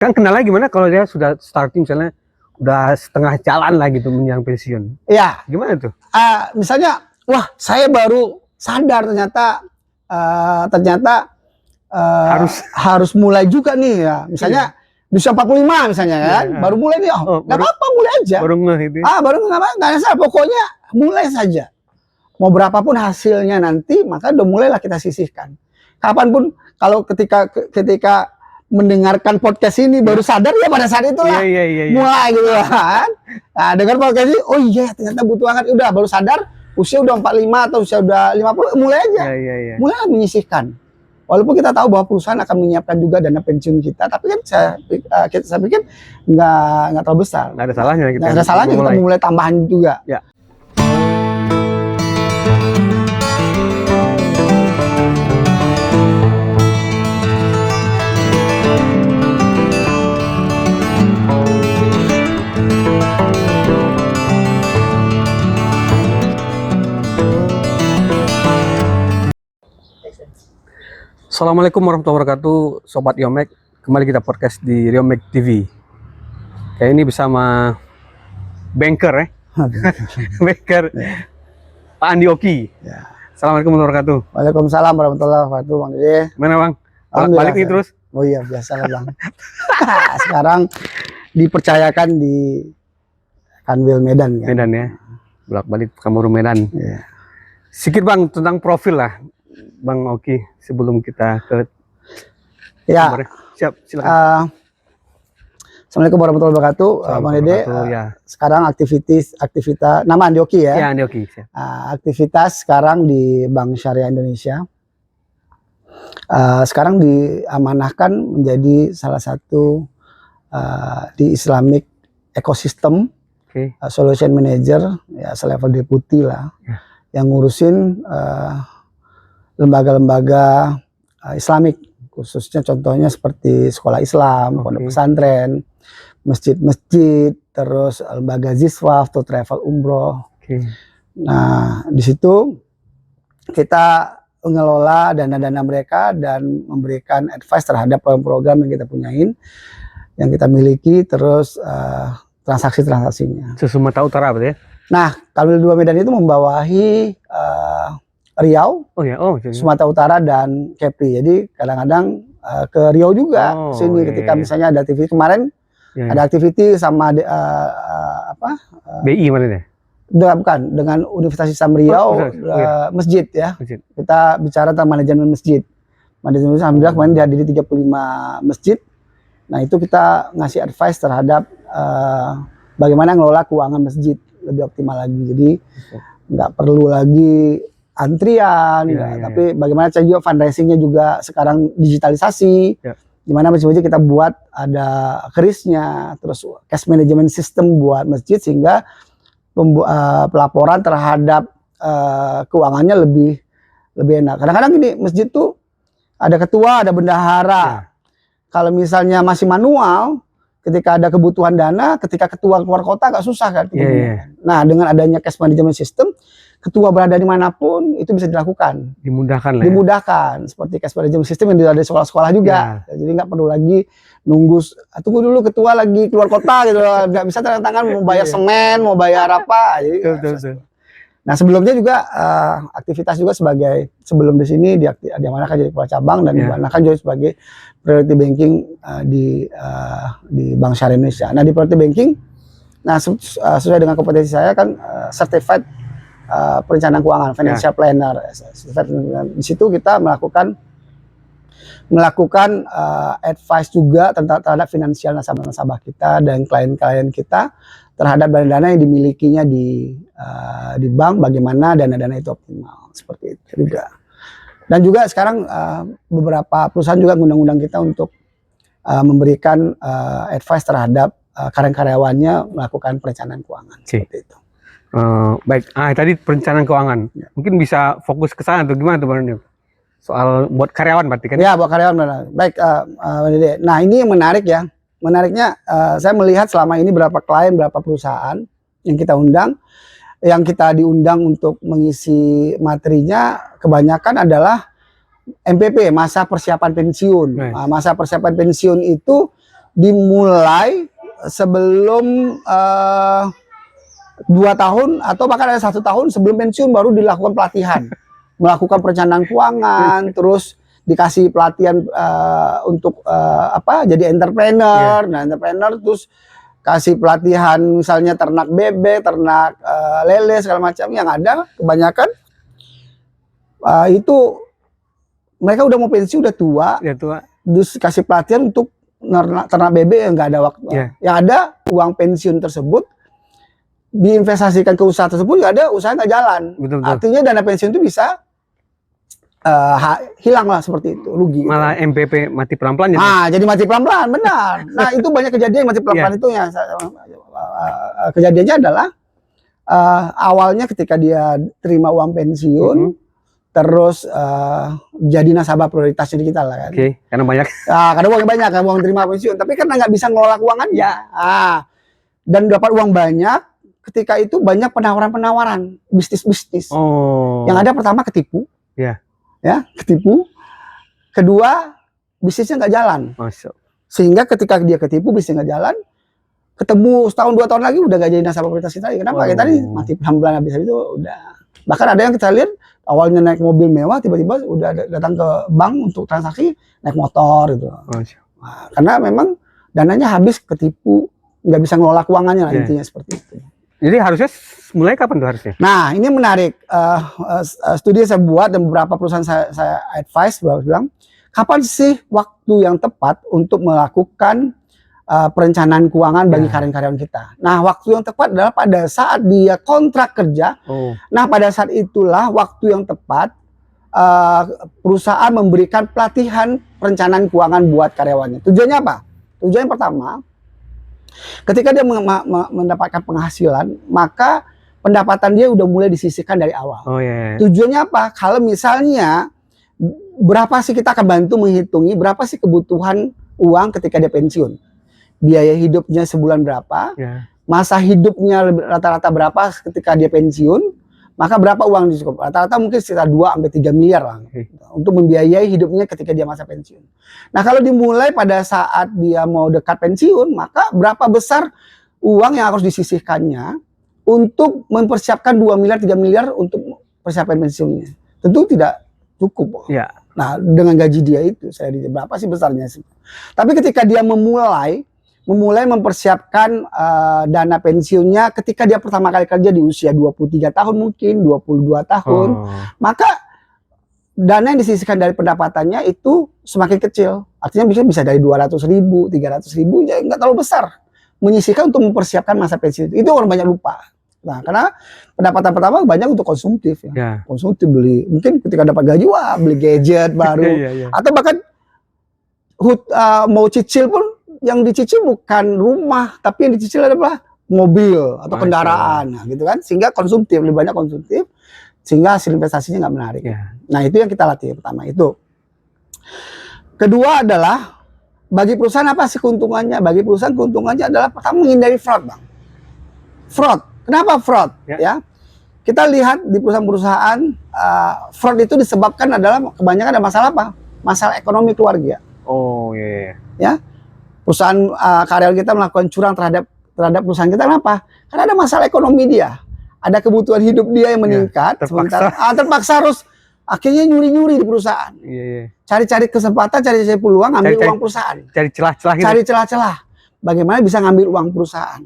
Kan kendalanya gimana kalau dia sudah starting misalnya udah setengah jalan lah gitu menjelang pensiun? Iya. Gimana tuh? Misalnya, wah saya baru sadar ternyata harus mulai juga nih ya. Misalnya di usia 45 misalnya kan, baru mulai nih. Nggak apa-apa, mulai aja. Baru gitu. Baru nggak salah. Pokoknya mulai saja. Mau berapapun hasilnya nanti, maka udah mulailah kita sisihkan. Kapanpun kalau ketika mendengarkan podcast ini baru sadar ya pada saat itulah mulai gitu kan. Nah, dengar podcast ini, oh iya ternyata butuh banget. Udah baru sadar usia udah 45 atau usia udah 50, mulai aja. Mulai menyisihkan. Walaupun kita tahu bahwa perusahaan akan menyiapkan juga dana pensiun kita, tapi kan saya pikir nggak terlalu besar. Nggak ada salahnya kita. Nggak ada salahnya kita mulai tambahan juga. Ya. Assalamualaikum warahmatullahi wabarakatuh, Sobat Riomek. Kembali kita podcast di Riomek TV. Kayak ini bersama banker ya. Banker Pak Andi Oki. Ya. Assalamualaikum warahmatullahi wabarakatuh. Waalaikumsalam warahmatullahi wabarakatuh, Bang Dede. Mana Bang? Balik nih terus? Oh iya, biasa lah Bang. Sekarang dipercayakan di Kanwil Medan. Kan? Medan ya. Bolak-balik Kamuru Medan. Ya. Sedikit Bang tentang profil lah Bang Oki sebelum kita ke siap, silakan. Assalamualaikum warahmatullahi wabarakatuh, Bang Dede. Sekarang aktivitas nama Andi Oki ya. Ya, Andi Oki. Aktivitas sekarang di Bank Syariah Indonesia. Sekarang diamanahkan menjadi salah satu di Islamic Ecosystem Solution Manager, ya selevel deputi lah, yang ngurusin lembaga-lembaga Islamik, khususnya contohnya seperti sekolah Islam, pondok pesantren, masjid-masjid, terus lembaga ziswaf atau travel umroh. Nah, di situ kita mengelola dana-dana mereka dan memberikan advice terhadap program-program yang kita punyain, yang kita miliki, terus transaksi-transaksinya. Se-Sumatera Utara berarti ya? Nah, Kanwil 2 Medan itu membawahi Riau, Sumatera Utara dan Kepri. Jadi kadang-kadang ke Riau juga sini ketika misalnya ada aktivitas kemarin ada aktivitas sama BI mana deh? Bukan, dengan Universitas Islam Riau masjid ya. Masjid. Kita bicara tentang manajemen masjid. Manajemen masjid alhamdulillah kemarin dihadiri 35 masjid. Nah, itu kita ngasih advice terhadap bagaimana ngelola keuangan masjid lebih optimal lagi. Jadi nggak perlu lagi antrian, tapi bagaimana cara juga fundraisingnya juga sekarang digitalisasi, dimana masjid-masjid kita buat ada kerisnya, terus cash management system buat masjid sehingga pelaporan terhadap keuangannya lebih enak. Kadang-kadang gini, masjid tuh ada ketua, ada bendahara. Kalau misalnya masih manual, ketika ada kebutuhan dana, ketika ketua keluar kota agak susah kan. Nah, dengan adanya cash management system, ketua berada dimanapun itu bisa dilakukan. Dimudahkan lah. Dimudahkan, seperti cash management system yang ada di sekolah-sekolah juga. Jadi nggak perlu lagi nunggu, tunggu dulu ketua lagi keluar kota gitu. Nggak bisa tanda tangan mau bayar semen, mau bayar apa. Jadi, nah, sebelumnya juga aktivitas juga sebagai sebelum di sini diamanahkan jadi kepala cabang dan diamanahkan juga sebagai priority banking di Bank Syariah Indonesia. Nah, di priority banking, nah sesuai dengan kompetensi saya kan certified perencanaan keuangan, financial planner. Di situ kita melakukan advice juga terhadap finansial nasabah-nasabah kita dan klien-klien kita terhadap dana-dana yang dimilikinya di bank, bagaimana dana-dana itu optimal, seperti itu juga. Dan juga sekarang beberapa perusahaan juga ngundang-undang kita untuk memberikan advice terhadap karyawannya melakukan perencanaan keuangan, seperti itu. Baik, tadi perencanaan keuangan, mungkin bisa fokus ke sana atau gimana tuh Bang? Soal buat karyawan berarti kan? Ya, buat karyawan benar. Baik, nah ini yang menarik ya. Menariknya saya melihat selama ini berapa klien, berapa perusahaan yang kita undang, yang kita diundang untuk mengisi materinya kebanyakan adalah MPP, masa persiapan pensiun. Masa persiapan pensiun itu dimulai sebelum 2 tahun atau bahkan ada 1 tahun sebelum pensiun baru dilakukan pelatihan, melakukan perencanaan keuangan, terus dikasih pelatihan untuk jadi entrepreneur, nah entrepreneur terus kasih pelatihan misalnya ternak bebek, ternak lele segala macam. Yang ada kebanyakan itu mereka udah mau pensiun, udah tua, terus kasih pelatihan untuk ternak bebek yang nggak ada waktu. Yang ada uang pensiun tersebut diinvestasikan ke usaha tersebut, nggak ada, usaha nggak jalan. Betul. Artinya dana pensiun itu bisa hilang lah, seperti itu, rugi. Malah gitu. MPP mati pelan-pelan. Jadi mati pelan-pelan, benar. Nah itu banyak kejadian mati pelan-pelan itu ya. Kejadiannya adalah awalnya ketika dia terima uang pensiun, terus jadi nasabah prioritasnya di kita lah kan. Karena banyak. Karena uangnya banyak, kan uang terima pensiun. Tapi karena nggak bisa ngelola keuangannya, dan dapat uang banyak. Ketika itu banyak penawaran-penawaran bisnis-bisnis. Yang ada pertama ketipu. Ketipu. Kedua, bisnisnya nggak jalan. Sehingga ketika dia ketipu, bisnisnya nggak jalan, ketemu setahun 2 tahun lagi udah nggak jadi nasabah prioritas kita lagi. Kenapa? Kayak tadi mati pelan-pelan, habis itu udah. Bahkan ada yang kita lihat awalnya naik mobil mewah, tiba-tiba udah datang ke bank untuk transaksi naik motor gitu. Karena memang dananya habis, ketipu, nggak bisa ngelola keuangannya lah, intinya seperti itu. Jadi harusnya mulai kapan tuh harusnya? Nah ini menarik, studi saya buat dan beberapa perusahaan saya advice bahwa bilang, kapan sih waktu yang tepat untuk melakukan perencanaan keuangan bagi karyawan-karyawan kita? Nah waktu yang tepat adalah pada saat dia kontrak kerja. Nah pada saat itulah waktu yang tepat perusahaan memberikan pelatihan perencanaan keuangan buat karyawannya. Tujuannya apa? Tujuan yang pertama, ketika dia mendapatkan penghasilan, maka pendapatan dia udah mulai disisihkan dari awal. Tujuannya apa? Kalau misalnya berapa sih, kita akan bantu menghitungi berapa sih kebutuhan uang ketika dia pensiun. Biaya hidupnya sebulan berapa, masa hidupnya rata-rata berapa ketika dia pensiun, maka berapa uang cukup. Rata-rata mungkin sekitar 2-3 miliar lah untuk membiayai hidupnya ketika dia masa pensiun. Nah kalau dimulai pada saat dia mau dekat pensiun, maka berapa besar uang yang harus disisihkannya untuk mempersiapkan 2 miliar, 3 miliar untuk persiapan pensiunnya. Tentu tidak cukup. Nah dengan gaji dia itu, saya ditanya berapa sih besarnya sih. Tapi ketika dia memulai mempersiapkan dana pensiunnya ketika dia pertama kali kerja di usia 23 tahun mungkin, 22 tahun, maka dana yang disisihkan dari pendapatannya itu semakin kecil. Artinya bisa dari 200.000, 300.000, ya nggak terlalu besar. Menyisihkan untuk mempersiapkan masa pensiun. Itu orang banyak lupa. Nah, karena pendapatan pertama banyak untuk konsumtif ya. Konsumtif, beli. Mungkin ketika dapat gaji, wah beli gadget baru. Atau bahkan mau cicil pun, yang dicicil bukan rumah, tapi yang dicicil adalah mobil atau kendaraan, nah, gitu kan, sehingga konsumtif, lebih banyak konsumtif, sehingga hasil investasinya nggak menarik. Nah itu yang kita latih pertama itu. Kedua adalah bagi perusahaan apa sih keuntungannya? Bagi perusahaan keuntungannya adalah pertama menghindari fraud, bang. Fraud, kenapa fraud? Kita lihat di perusahaan-perusahaan fraud itu disebabkan adalah kebanyakan ada masalah apa? Masalah ekonomi keluarga. Perusahaan karyawan kita melakukan curang terhadap perusahaan kita, kenapa? Karena ada masalah ekonomi dia, ada kebutuhan hidup dia yang meningkat, terpaksa harus akhirnya nyuri-nyuri di perusahaan, cari-cari kesempatan, cari-cari peluang, ambil uang perusahaan, cari celah-celah, bagaimana bisa ngambil uang perusahaan.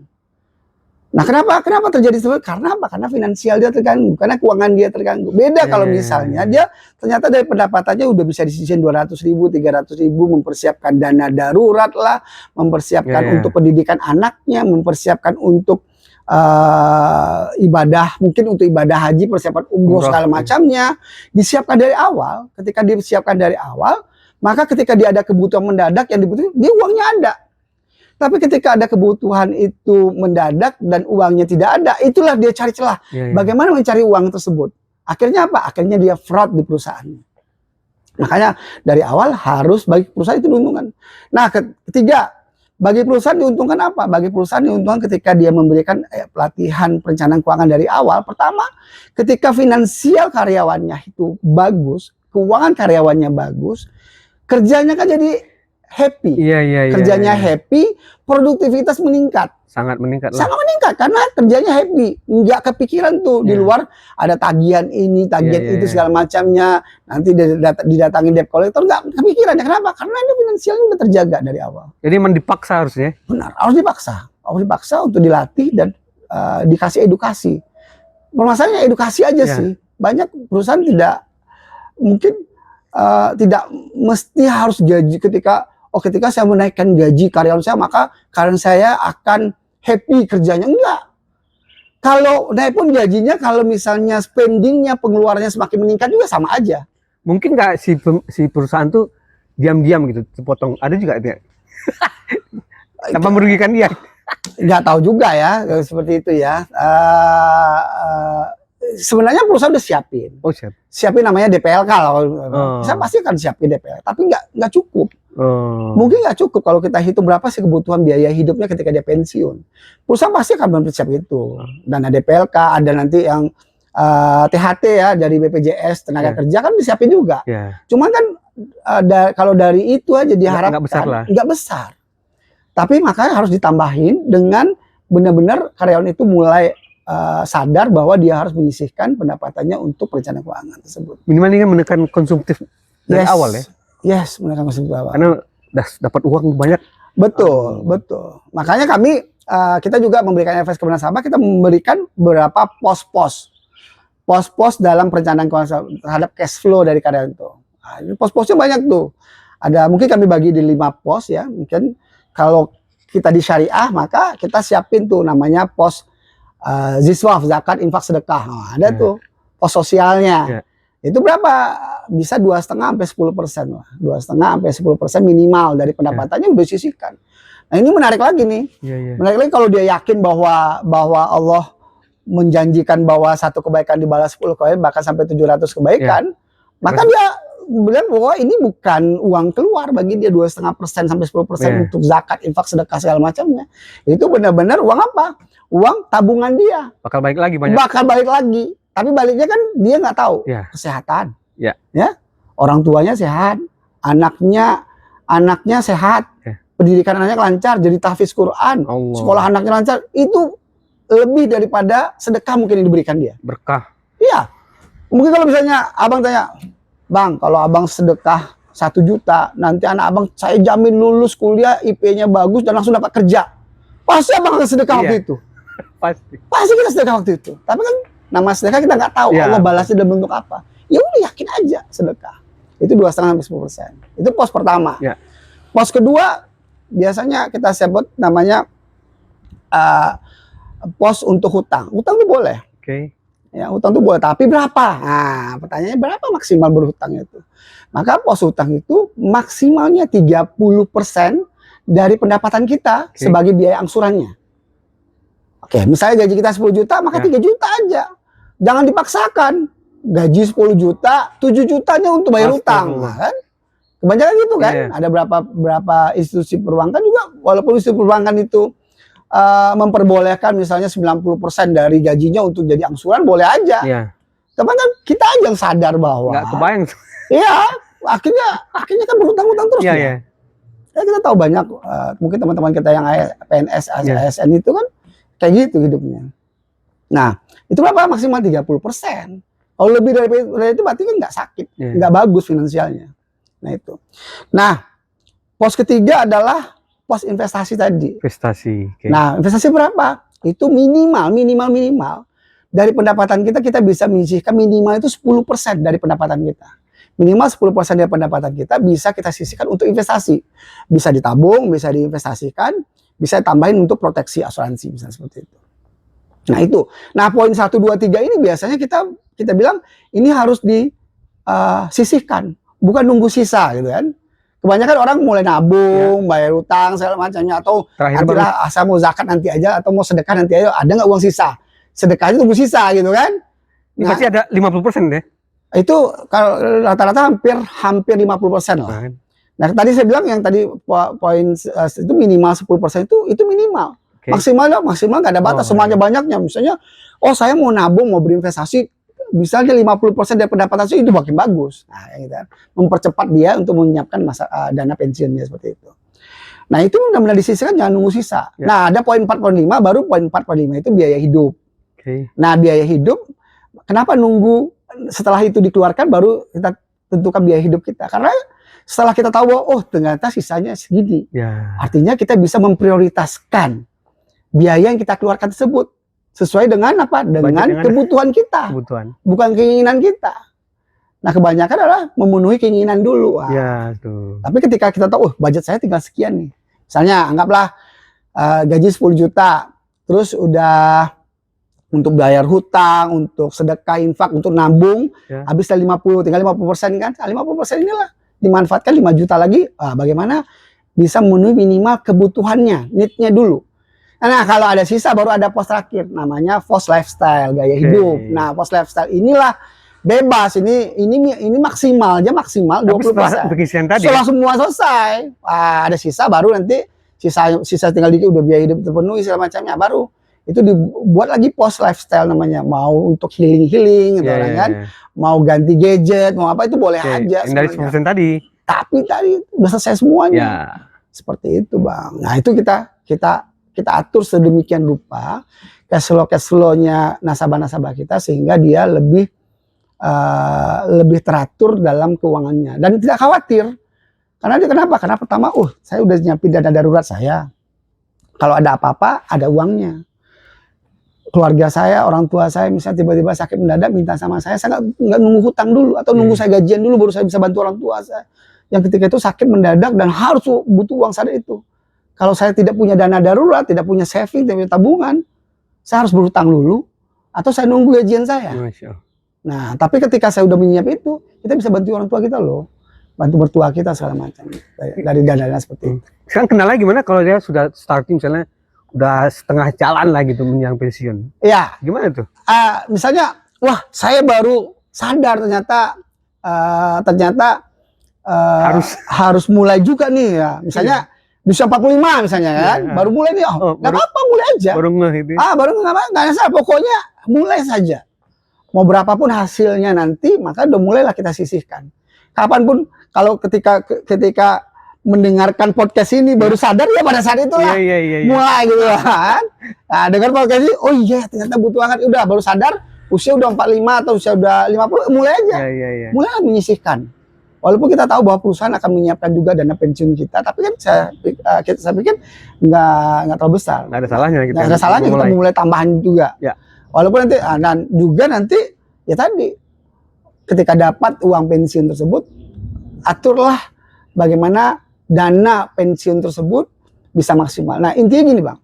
Nah kenapa terjadi seperti itu? Karena apa? Karena finansial dia terganggu, karena keuangan dia terganggu. Beda kalau misalnya dia ternyata dari pendapatannya udah bisa disisihin 200.000, 300.000, mempersiapkan dana darurat lah, mempersiapkan untuk pendidikan anaknya, mempersiapkan untuk ibadah, mungkin untuk ibadah haji, persiapan umroh segala macamnya, disiapkan dari awal. Ketika disiapkan dari awal, maka ketika dia ada kebutuhan mendadak yang dibutuhkan, dia uangnya ada. Tapi ketika ada kebutuhan itu mendadak dan uangnya tidak ada, itulah dia cari celah. Bagaimana mencari uang tersebut? Akhirnya apa? Akhirnya dia fraud di perusahaannya. Makanya dari awal harus bagi perusahaan itu diuntungkan. Nah ketiga, bagi perusahaan diuntungkan apa? Bagi perusahaan diuntungkan ketika dia memberikan pelatihan perencanaan keuangan dari awal. Pertama, ketika finansial karyawannya itu bagus, keuangan karyawannya bagus, kerjanya kan jadi happy. Iya. Kerjanya happy, produktivitas meningkat. Sangat meningkat lah. Sangat meningkat karena kerjanya happy, nggak kepikiran tuh di luar ada tagihan ini, tagihan itu segala macamnya. Nanti didatangin debt collector, nggak kepikiran ya. Kenapa? Karena ini finansialnya udah terjaga dari awal. Jadi memang dipaksa harusnya. Benar, harus dipaksa untuk dilatih dan dikasih edukasi. Permasalahannya edukasi aja sih. Banyak perusahaan tidak mungkin tidak mesti harus gaji ketika saya menaikkan gaji karyawan saya maka karyawan saya akan happy kerjanya. Enggak. Kalau naik pun gajinya, kalau misalnya spendingnya, pengeluarannya semakin meningkat juga sama aja. Mungkin nggak si perusahaan tuh diam-diam gitu, sepotong. Ada juga dia. Tanpa merugikan dia. Nggak tahu juga ya, seperti itu ya. Sebenarnya perusahaan udah siapin. Oh, siapin namanya DPLK lah. Saya pasti akan siapin DPLK, tapi nggak cukup. Mungkin nggak cukup kalau kita hitung berapa sih kebutuhan biaya hidupnya ketika dia pensiun. Perusahaan pasti akan mempersiapkan itu. Dana DPLK, ada nanti yang THT ya dari BPJS tenaga kerja kan disiapin juga. Cuman kan kalau dari itu aja diharapkan nggak besar. Tapi makanya harus ditambahin dengan benar-benar karyawan itu mulai sadar bahwa dia harus menyisihkan pendapatannya untuk perencanaan keuangan tersebut. Minimal ini kan menekan konsumtif dari awal ya. Yes, menekan konsumtif awal. Karena dapat uang banyak. Betul. Makanya kita juga memberikan efek kepada nasabah, kita memberikan beberapa pos-pos dalam perencanaan keuangan terhadap cash flow dari karyawan itu. Nah, pos-posnya banyak tuh. Mungkin kami bagi di 5 pos ya. Mungkin kalau kita di syariah maka kita siapin tuh namanya pos ziswaf, zakat, infak, sedekah. Nah, ada tuh pos sosialnya. Itu berapa? Bisa 2,5 sampai 10% lah. 2,5 sampai 10% minimal dari pendapatannya udah disisihkan. Nah, ini menarik lagi nih. Menarik lagi kalau dia yakin bahwa Allah menjanjikan bahwa 1 kebaikan dibalas 10 kebaikan, bahkan sampai 700 kebaikan, maka dia bilang bahwa ini bukan uang keluar bagi dia 2,5% sampai 10% untuk zakat, infak, sedekah segala macamnya. Itu benar-benar uang apa? Uang tabungan dia. Bakal balik lagi banyak. Bakal balik lagi. Tapi baliknya kan dia nggak tahu. Kesehatan. Ya. Orang tuanya sehat, anaknya sehat, pendidikan anaknya lancar, jadi tahfiz Quran, sekolah anaknya lancar, itu lebih daripada sedekah mungkin yang diberikan dia. Berkah. Iya. Mungkin kalau misalnya abang tanya, Bang, kalau abang sedekah 1 juta, nanti anak abang saya jamin lulus kuliah, IP-nya bagus dan langsung dapat kerja. Pasti abang akan sedekah waktu itu. Pasti kita sedekah waktu itu. Tapi kan nama sedekah kita nggak tahu Allah balasnya dalam bentuk apa. Ya udah yakin aja sedekah. Itu 2,5 sampai 10%. Itu pos pertama. Pos kedua biasanya kita sebut namanya pos untuk hutang. Hutang itu boleh. Ya, hutang itu boleh, tapi berapa? Nah, pertanyaannya berapa maksimal berhutang itu? Maka pos hutang itu maksimalnya 30% dari pendapatan kita sebagai biaya angsurannya. Misalnya gaji kita 10 juta, maka 3 juta aja. Jangan dipaksakan. Gaji 10 juta, 7 jutanya untuk bayar hutang. Nah, kan? Kebanyakan gitu kan. Ada berapa institusi perbankan juga, walaupun institusi perbankan itu memperbolehkan misalnya 90% dari gajinya untuk jadi angsuran, boleh aja. Tapi kan kita aja yang sadar bahwa nggak kebayang. Iya, akhirnya kan berhutang-hutang terus. Ya, kita tahu banyak mungkin teman-teman kita yang PNS, ASN itu kan kayak gitu hidupnya. Nah, itu berapa? Maksimal 30%. Kalau lebih dari itu berarti kan nggak sakit, nggak bagus finansialnya. Nah itu. Nah, pos ketiga adalah pos investasi tadi. Nah, investasi berapa? Itu minimal dari pendapatan kita bisa menyisihkan minimal itu 10% dari pendapatan kita. Minimal 10% dari pendapatan kita bisa kita sisihkan untuk investasi. Bisa ditabung, bisa diinvestasikan, bisa tambahin untuk proteksi asuransi, misalnya seperti itu. Nah itu. Nah poin 1, 2, 3 ini biasanya kita bilang ini harus disisihkan, bukan nunggu sisa gitu kan. Kebanyakan orang mulai nabung, bayar utang segala macamnya, atau nantilah saya mau zakat nanti aja, atau mau sedekah nanti aja, ada nggak uang sisa? Sedekahnya tunggu sisa gitu kan. Ini pasti ada 50% deh. Itu kalau rata-rata hampir 50% lah. Nah tadi saya bilang yang tadi poin itu minimal 10% itu minimal. Maksimal nggak ada batas, semuanya banyaknya. Misalnya, saya mau nabung, mau berinvestasi misalnya 50% dari pendapatan itu makin bagus. Nah, ya gitu kan. Mempercepat dia untuk menyiapkan dana pensiunnya seperti itu. Nah, itu benar-benar disisihkan, jangan nunggu sisa. Ya. Nah, ada poin 4.5, baru poin 4.5 itu biaya hidup. Nah, biaya hidup, kenapa nunggu setelah itu dikeluarkan baru kita tentukan biaya hidup kita? Karena setelah kita tahu bahwa oh ternyata sisanya segini, artinya kita bisa memprioritaskan biaya yang kita keluarkan tersebut sesuai dengan apa? Dengan kebutuhan kita, bukan keinginan kita. Nah, kebanyakan adalah memenuhi keinginan dulu. Tuh. Tapi ketika kita tahu, oh budget saya tinggal sekian nih. Misalnya anggaplah gaji 10 juta, terus udah untuk bayar hutang, untuk sedekah, infak, untuk nabung, habis 50, tinggal 50% kan? 50% inilah dimanfaatkan 5 juta lagi. Bagaimana bisa memenuhi minimal kebutuhannya, need-nya dulu. Nah, kalau ada sisa baru ada pos terakhir, namanya pos lifestyle, gaya hidup. Nah, pos lifestyle inilah bebas, ini maksimal 20%. Setelah semua selesai, ada sisa baru nanti sisa tinggal dikit udah biaya hidup terpenuhi segala macamnya, baru itu dibuat lagi pos lifestyle namanya. Mau untuk healing kan, mau ganti gadget, mau apa itu boleh aja. Dari 10% tadi. Tapi tadi udah selesai semuanya. Seperti itu, Bang. Nah, itu kita atur sedemikian rupa cash flow-nya nasabah-nasabah kita sehingga dia lebih teratur dalam keuangannya dan tidak khawatir. Karena dia kenapa? Karena pertama, saya udah nyiapin dana darurat saya. Kalau ada apa-apa, ada uangnya. Keluarga saya, orang tua saya misalnya tiba-tiba sakit mendadak minta sama saya nggak nunggu hutang dulu atau nunggu saya gajian dulu baru saya bisa bantu orang tua saya. Yang ketika itu sakit mendadak dan harus butuh uang saat itu. Kalau saya tidak punya dana darurat, tidak punya saving, tidak punya tabungan, saya harus berhutang dulu atau saya nunggu gajian saya. Nah, tapi ketika saya udah menyiapkan itu, kita bisa bantu orang tua kita loh. Bantu mertua kita segala macam. Dari dana seperti itu. Sekarang kendalanya gimana kalau dia sudah starting misalnya udah setengah jalan lah gitu menjelang pensiun? Iya. Gimana tuh? Misalnya, wah saya baru sadar ternyata harus mulai juga nih ya. Misalnya di usia 45 misalnya kan, baru mulai nih. Nggak apa-apa, mulai aja. Baru nggak salah. Pokoknya mulai saja. Mau berapapun hasilnya nanti, maka udah mulailah kita sisihkan. Kapanpun, kalau ketika mendengarkan podcast ini baru sadar ya pada saat itu lah. Mulai gitu kan. Nah, dengar podcast ini, oh iya ternyata butuh banget. Udah baru sadar, usia udah 45 atau usia udah 50, mulai aja. Mulai menyisihkan. Walaupun kita tahu bahwa perusahaan akan menyiapkan juga dana pensiun kita, tapi kan saya pikir nggak terlalu besar. Nggak ada salahnya kita mulai tambahan juga. Walaupun nanti ya tadi ketika dapat uang pensiun tersebut, aturlah bagaimana dana pensiun tersebut bisa maksimal. Nah, intinya gini, Bang.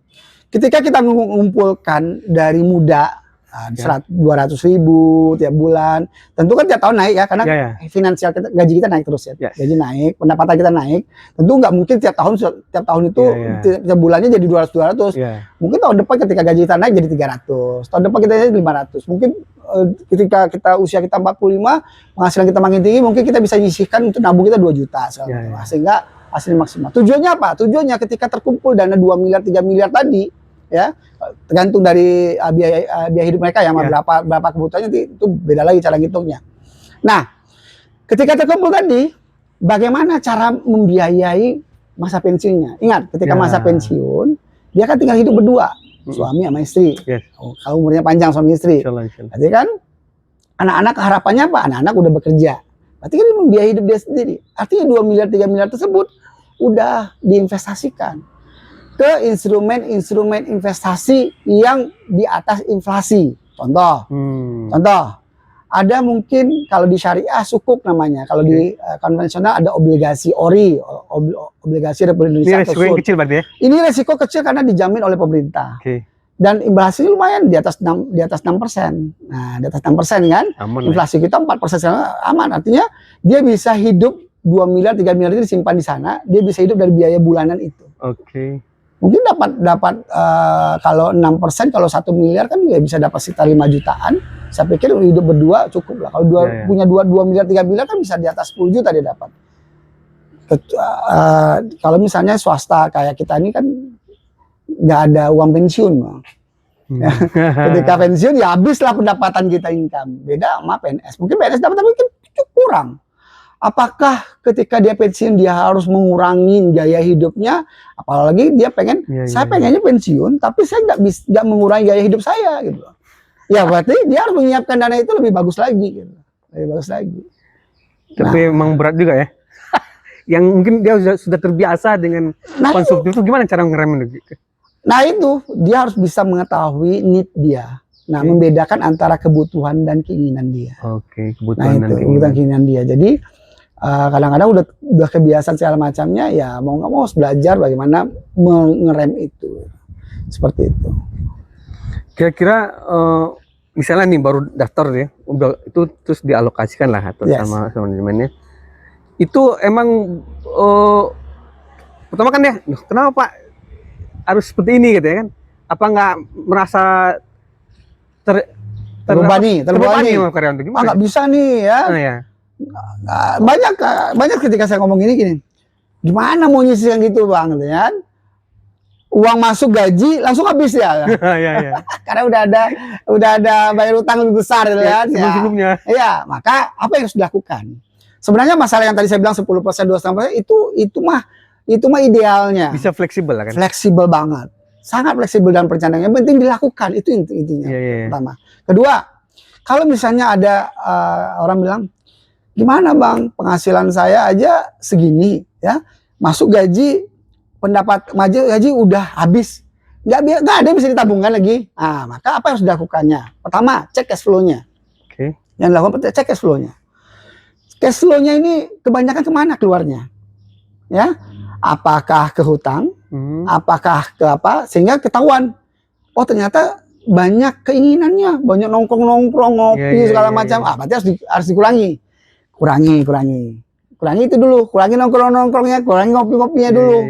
Ketika kita mengumpulkan dari muda 200.000 tiap bulan, tentu kan tiap tahun naik ya, karena finansial kita, gaji kita naik terus ya. Gaji naik, pendapatan kita naik. Tentu nggak mungkin tiap tahun itu tiap bulannya jadi 200. Mungkin tahun depan ketika gaji kita naik jadi 300. Tahun depan kita jadi 500. Mungkin ketika usia kita 45, penghasilan kita makin tinggi, mungkin kita bisa nyisihkan untuk nabung kita 2 juta sehingga hasilnya maksimal. Tujuannya apa? Tujuannya ketika terkumpul dana 2 miliar, 3 miliar tadi, ya tergantung dari biaya hidup mereka ya, berapa kebutuhannya itu beda lagi cara ngitungnya. Nah, ketika terkumpul tadi, bagaimana cara membiayai masa pensiunnya? Ingat, ketika masa pensiun, dia kan tinggal hidup berdua, suami sama istri. Kalau umurnya panjang suami istri, berarti kan anak-anak harapannya apa? Anak-anak udah bekerja, berarti kan dia membiayai hidup dia sendiri. Artinya 2 miliar, 3 miliar tersebut udah diinvestasikan ke instrumen investasi yang di atas inflasi. Contoh, ada mungkin kalau di syariah sukuk namanya, kalau di konvensional ada obligasi ORI, obligasi Republik Indonesia. Ini resiko yang kecil berarti ya? Ini resiko kecil karena dijamin oleh pemerintah. Dan imbasnya lumayan di atas 6%. Nah, di atas 6% kan? Aman, inflasi kita 4% sekarang aman. Artinya dia bisa hidup 2 miliar, 3 miliar itu disimpan di sana, dia bisa hidup dari biaya bulanan itu. Mungkin dapat kalau 6%, kalau 1 miliar kan juga bisa dapat sekitar 5 jutaan. Saya pikir hidup berdua cukup lah. Kalau punya 2 miliar, 3 miliar kan bisa di atas 10 juta dia dapat. Kalau misalnya swasta kayak kita ini kan nggak ada uang pensiun, Bang. Ketika pensiun ya habislah pendapatan kita income. Beda sama PNS. Mungkin PNS dapat tapi kurang. Apakah ketika dia pensiun dia harus mengurangi gaya hidupnya? Apalagi dia pengen, saya pengennya pensiun, tapi saya nggak mengurangi gaya hidup saya gitu. Ya berarti dia harus menyiapkan dana itu lebih bagus lagi, gitu. Lebih bagus lagi. Tapi emang berat juga ya. Yang mungkin dia sudah terbiasa dengan konsumtif itu gimana cara ngeremin? Nah itu dia harus bisa mengetahui need dia. Nah membedakan antara kebutuhan dan keinginan dia. Oke, kebutuhan dan keinginan dia. Jadi kadang-kadang udah kebiasaan segala macamnya, ya mau nggak mau harus belajar bagaimana mengerem itu. Seperti itu. Kira-kira misalnya nih baru daftar ya, udah itu terus dialokasikan lah atau sama manajemennya. Itu emang pertama kan ya, kenapa Pak harus seperti ini gitu ya kan? Apa nggak merasa terbebani sama karyawan itu gimana? Nggak bisa nih ya. Ya. Banyak ketika saya ngomong gini, gimana mau nyisihkan gitu Bang, gitu kan? Uang masuk gaji langsung habis ya. Ya. Karena udah ada bayar utang lebih besar gitu kan. Sebelumnya. Iya, maka apa yang harus dilakukan? Sebenarnya masalah yang tadi saya bilang 10%, 20% itu mah idealnya. Bisa fleksibel lah kan? Fleksibel banget. Sangat fleksibel dalam perencanaannya. Yang penting dilakukan, itu intinya. Pertama. Kedua, kalau misalnya ada orang bilang, gimana Bang, penghasilan saya aja segini ya, masuk gaji, pendapat gaji udah habis, nggak ada yang bisa ditabungkan lagi. Nah, maka apa yang harus dilakukannya? Pertama, cek cash flow-nya. Yang dilakukan cek cash flow-nya. Cash flow-nya ini kebanyakan kemana keluarnya? Ya, apakah ke hutang? Apakah ke apa? Sehingga ketahuan, oh ternyata banyak keinginannya, banyak nongkrong ngopi segala macam. Berarti harus dikurangi. Kurangi itu dulu, kurangi nongkrongnya, kurangi ngopi-ngopinya dulu.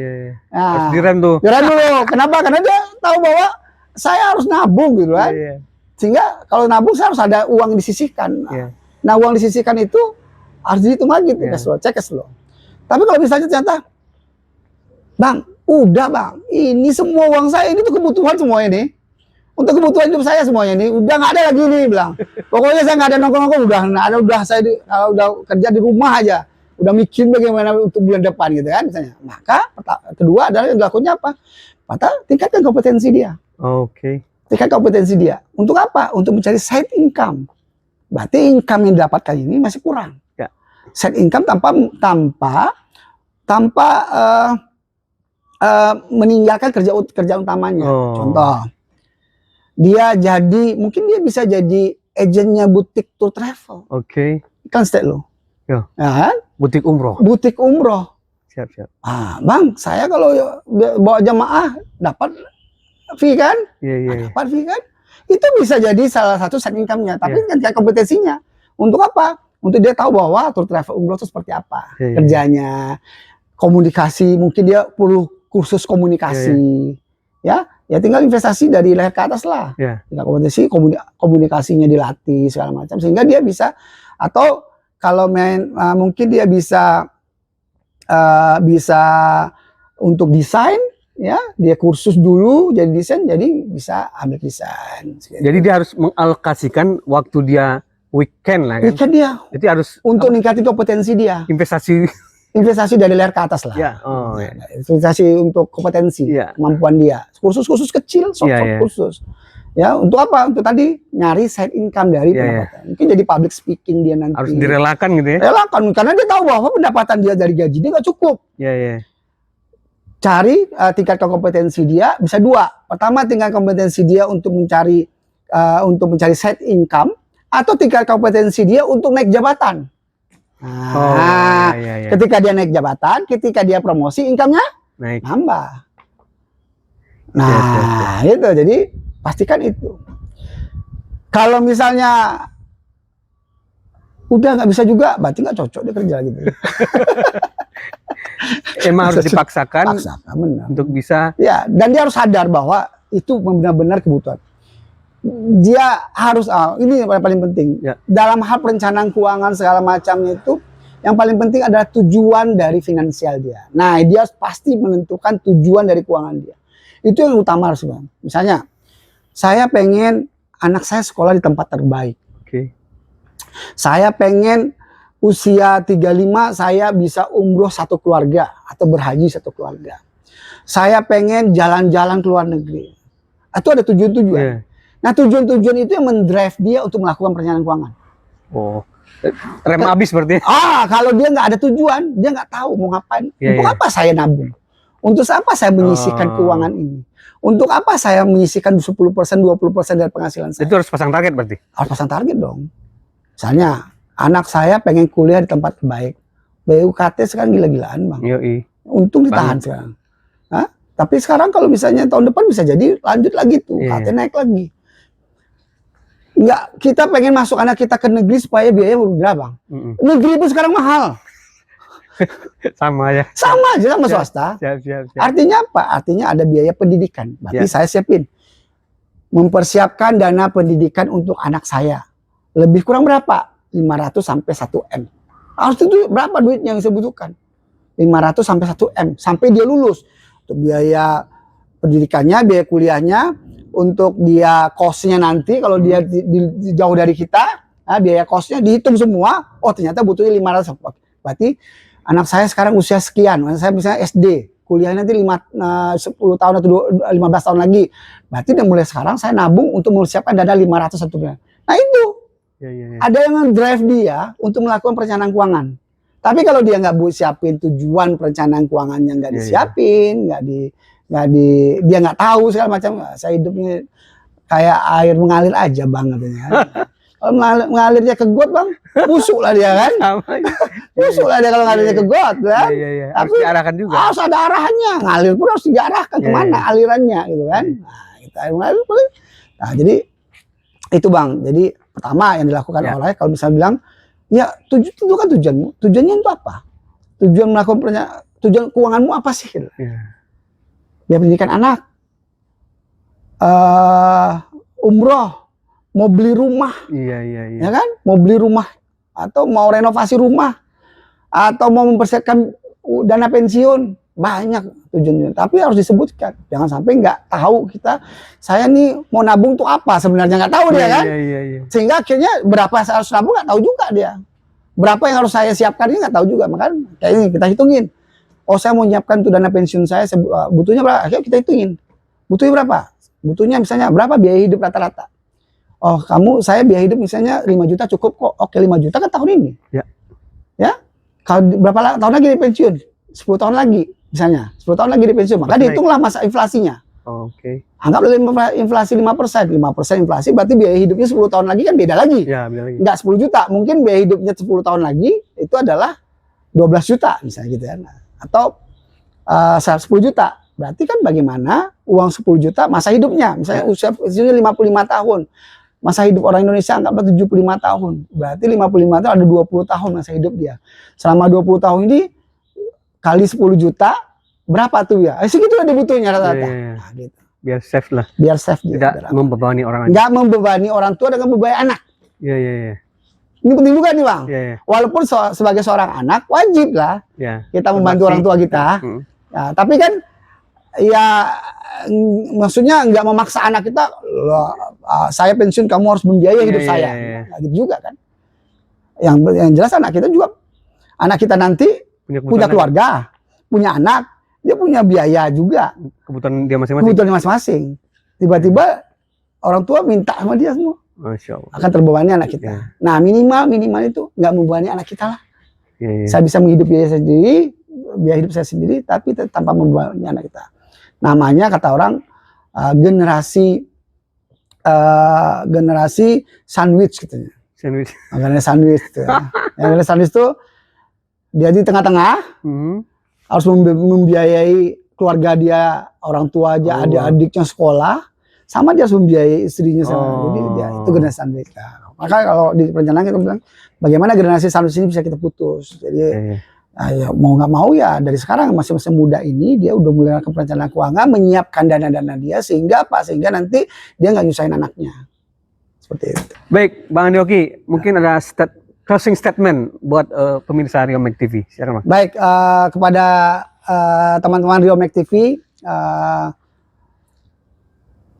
Nah, harus direm tuh. Direm dulu. Kenapa? Karena dia tahu bahwa saya harus nabung gitu kan. Sehingga kalau nabung saya harus ada uang disisihkan. Nah, uang disisihkan itu harus dihitung lagi tuh cash flow, cek cash flow. Tapi kalau misalnya ternyata, Bang, udah Bang, ini semua uang saya ini tuh kebutuhan semua ini. Untuk kebutuhan hidup saya semuanya ini udah nggak ada lagi nih bilang. Pokoknya saya nggak ada nongkrong udah saya kalau udah kerja di rumah aja. Udah mikir bagaimana untuk bulan depan gitu kan misalnya. Maka kedua adalah yang dilakukannya apa? Tingkatkan kompetensi dia. Tingkatkan kompetensi dia. Untuk apa? Untuk mencari side income. Berarti income yang didapatkan ini masih kurang. Side income tanpa meninggalkan kerja utamanya. Contoh, mungkin dia bisa jadi agennya butik tour travel. Kan state lo. Ya kan? Butik umroh. Siap. Bang, saya kalau bawa jamaah dapat fee kan? Dapat fee kan? Itu bisa jadi salah satu side income-nya. Tapi kan kompetensinya. Untuk apa? Untuk dia tahu bahwa tour travel umroh itu seperti apa kerjanya, komunikasi, mungkin dia perlu kursus komunikasi, ya tinggal investasi dari leher ke atas lah, tinggal komunikasinya dilatih segala macam, sehingga dia bisa, atau kalau mungkin dia bisa untuk desain, ya dia kursus dulu jadi desain, jadi bisa ambil desain. Jadi dia harus mengalokasikan waktu dia weekend lah kan. Weekend dia. Jadi harus untuk ningkatin kompetensi dia. Investasi dari leher ke atas lah. Investasi untuk kompetensi, kemampuan dia. Kursus-kursus kecil, kursus. Ya, untuk apa? Untuk tadi nyari side income dari pendapatan. Mungkin jadi public speaking dia nanti. Harus direlakan gitu ya. Relakan, karena dia tahu bahwa pendapatan dia dari gaji dia nggak cukup. Cari tingkatkan kompetensi dia bisa dua. Pertama, tingkatkan kompetensi dia untuk mencari side income, atau tingkat kompetensi dia untuk naik jabatan. Ketika dia naik jabatan, ketika dia promosi, income-nya nambah. Itu. Jadi pastikan itu. Kalau misalnya udah nggak bisa juga, berarti nggak cocok dia kerja gitu. Emang harus dipaksakan untuk bisa. Ya, dan dia harus sadar bahwa itu benar-benar kebutuhan. Dia harus, ini yang paling penting dalam hal perencanaan keuangan segala macamnya itu, yang paling penting adalah tujuan dari finansial dia. Nah, dia pasti menentukan tujuan dari keuangan dia. Itu yang utama harus, Bang. Misalnya Saya pengen anak saya sekolah di tempat terbaik. Oke. Saya pengen usia 35 saya bisa umroh satu keluarga atau berhaji satu keluarga. Saya pengen jalan-jalan ke luar negeri. Itu ada tujuan-tujuan. Yeah. Nah, tujuan-tujuan itu yang mendrive dia untuk melakukan perencanaan keuangan. Oh, rem habis berarti. Kalau dia nggak ada tujuan, dia nggak tahu mau ngapain. Yeah, Untuk apa saya nabung? Untuk apa saya menyisihkan keuangan ini? Untuk apa saya menyisihkan 10%, 20% dari penghasilan saya? Itu harus pasang target berarti? Harus pasang target dong. Misalnya, anak saya pengen kuliah di tempat terbaik. BUKT sekarang gila-gilaan, Bang. Yoi. Untung ditahan sekarang. Hah? Tapi sekarang kalau misalnya tahun depan bisa jadi lanjut lagi tuh, Yeah. UKT naik lagi. Enggak, kita pengen masuk anak kita ke negeri supaya biayanya murah, Bang. Negeri pun sekarang mahal. Sama ya. Sama aja sama swasta. Siap. Artinya apa? Artinya ada biaya pendidikan. Berarti Ya. saya siapin. Mempersiapkan dana pendidikan untuk anak saya. Lebih kurang berapa? 500 sampai 1 M. Harus itu berapa duit yang saya butuhkan? 500 sampai 1 M. Sampai dia lulus. Untuk biaya pendidikannya, biaya kuliahnya, untuk dia kosnya nanti, kalau dia jauh dari kita, biaya kosnya dihitung semua. Oh, ternyata butuhnya 500. Berarti anak saya sekarang usia sekian, saya misalnya SD, kuliah nanti 10 tahun atau 15 tahun lagi. Berarti dari mulai sekarang saya nabung untuk mempersiapkan dana 500 satu bulan. Nah itu, ada yang drive dia untuk melakukan perencanaan keuangan. Tapi kalau dia nggak siapin tujuan perencanaan keuangannya, nggak disiapin, dia nggak tahu segala macam, saya hidupnya kayak air mengalir aja Bang katanya. Kalau mengalirnya ke got Bang, busuk lah dia kan. Busuk lah dia kalau ngalirnya ke got kan. Harus diarahkan juga. Harus ada arahannya. Ngalir pun harus diarahkan kemana alirannya gitu kan. Nah, kita mengalir paling. Nah, jadi itu Bang. Jadi pertama yang dilakukan oleh kalau misalnya bilang, ya itu kan tujuanmu. Tujuannya itu apa? Tujuan melakukan tujuan keuanganmu apa sih? Gitu. Biar pendidikan anak, umroh, mau beli rumah, ya kan? Mau beli rumah atau mau renovasi rumah atau mau mempersiapkan dana pensiun, banyak tujuannya. Tapi harus disebutkan, jangan sampai nggak tahu kita. Saya nih mau nabung tuh apa sebenarnya nggak tahu dia kan? Sehingga akhirnya berapa saya harus nabung nggak tahu juga dia. Berapa yang harus saya siapkan ini nggak tahu juga. Makanya kayak ini kita hitungin. Oh saya mau nyiapkan tuh dana pensiun saya butuhnya berapa? Akhirnya kita hitungin. Butuhnya berapa? Butuhnya misalnya berapa biaya hidup rata-rata? Oh saya biaya hidup misalnya 5 juta cukup kok. Oke 5 juta kan tahun ini. Ya. Kalau berapa tahun lagi di pensiun? 10 tahun lagi misalnya. 10 tahun lagi di pensiun. Maka dihitunglah masa inflasinya. Anggaplah inflasi 5%. 5% inflasi berarti biaya hidupnya 10 tahun lagi kan beda lagi. Beda lagi. Enggak 10 juta. Mungkin biaya hidupnya 10 tahun lagi itu adalah 12 juta misalnya gitu ya. Atau 10 juta. Berarti kan bagaimana uang 10 juta masa hidupnya. Misalnya usianya 55 tahun. Masa hidup orang Indonesia anggaplah 75 tahun. Berarti 55 tahun ada 20 tahun masa hidup dia. Selama 20 tahun ini kali 10 juta berapa tuh ya? Segitu lah dibutuhnya rata-rata. Nah, gitu. Biar safe lah. Biar safe. Tidak membebani orang. Nggak membebani orang tua dengan membebani anak. Ini penting juga nih Bang. Walaupun sebagai seorang anak wajib lah kita membantu orang tua kita. Ya, tapi kan ya maksudnya nggak memaksa anak kita. Saya pensiun kamu harus membiayai hidup saya. Nah, gitu juga kan. Yang jelas anak kita juga nanti punya keluarga, punya anak, dia punya biaya juga. Kebutuhan dia masing-masing. Tiba-tiba orang tua minta sama dia semua. Masya Allah. Akan terbebani anak kita. Nah minimal itu nggak membebani anak kita lah. Saya bisa menghidupi biaya hidup saya sendiri, tapi tanpa membebani anak kita. Namanya kata orang generasi sandwich gitu. Generasi sandwich gitu. Generasi sandwich itu dia di tengah-tengah harus membiayai keluarga dia, orang tua aja, adik-adiknya sekolah. Sama dia harus membiayai istrinya sama. Jadi itu generasi sandwich. Maka kalau di perencanaan kita bilang bagaimana generasi sandwich ini bisa kita putus. Jadi ya, mau nggak mau ya dari sekarang masing-masing muda ini dia udah mulai ke perencanaan keuangan, menyiapkan dana-dana dia sehingga nanti dia nggak nyusahin anaknya. Seperti itu. Baik, Bang Andi Oki, mungkin ada closing statement buat pemirsa Riomek TV. Silakan Bang. Baik, kepada teman-teman Riomek TV.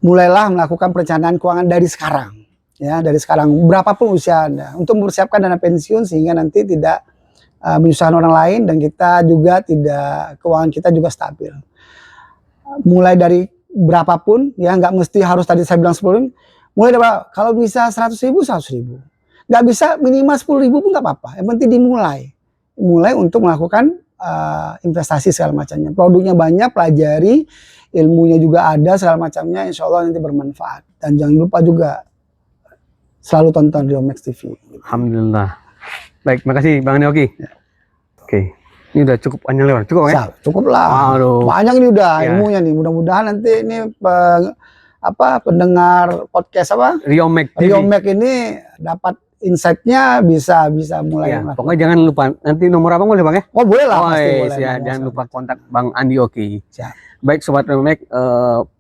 mulailah melakukan perencanaan keuangan dari sekarang. Ya, dari sekarang berapapun usia Anda untuk mempersiapkan dana pensiun sehingga nanti tidak menyusahkan orang lain dan kita juga tidak, keuangan kita juga stabil. Mulai dari berapapun ya, nggak mesti harus tadi saya bilang 10.000, mulai dari kalau bisa 100.000 100.000, nggak bisa minimal 10.000 pun nggak apa-apa, yang penting dimulai untuk melakukan investasi segala macamnya, produknya banyak, pelajari, ilmunya juga ada segala macamnya, insya Allah nanti bermanfaat. Dan jangan lupa juga selalu tonton Riomex TV. Alhamdulillah. Baik, makasih Bang Andi Oki. Ya. Oke, ini udah cukup panjang lebar, cukup ya? Cukup lah. Waduh. Banyak ini udah Ya. ilmunya nih. Mudah-mudahan nanti ini pendengar podcast Riomex TV. Riomex ini dapat insight-nya, bisa mulai. Ya, pokoknya jangan lupa nanti nomor apa boleh Bang ya? Oh boleh lah, pasti yes, boleh. ya, jangan lupa kontak Bang Andi Oki. Siap. Baik Sobat Riomex,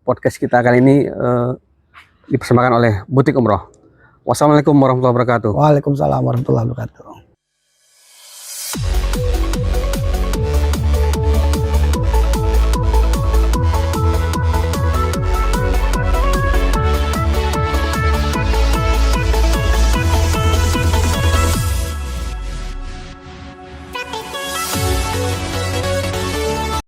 podcast kita kali ini dipersembahkan oleh Butik Umroh. Wassalamualaikum warahmatullahi wabarakatuh. Waalaikumsalam warahmatullahi wabarakatuh.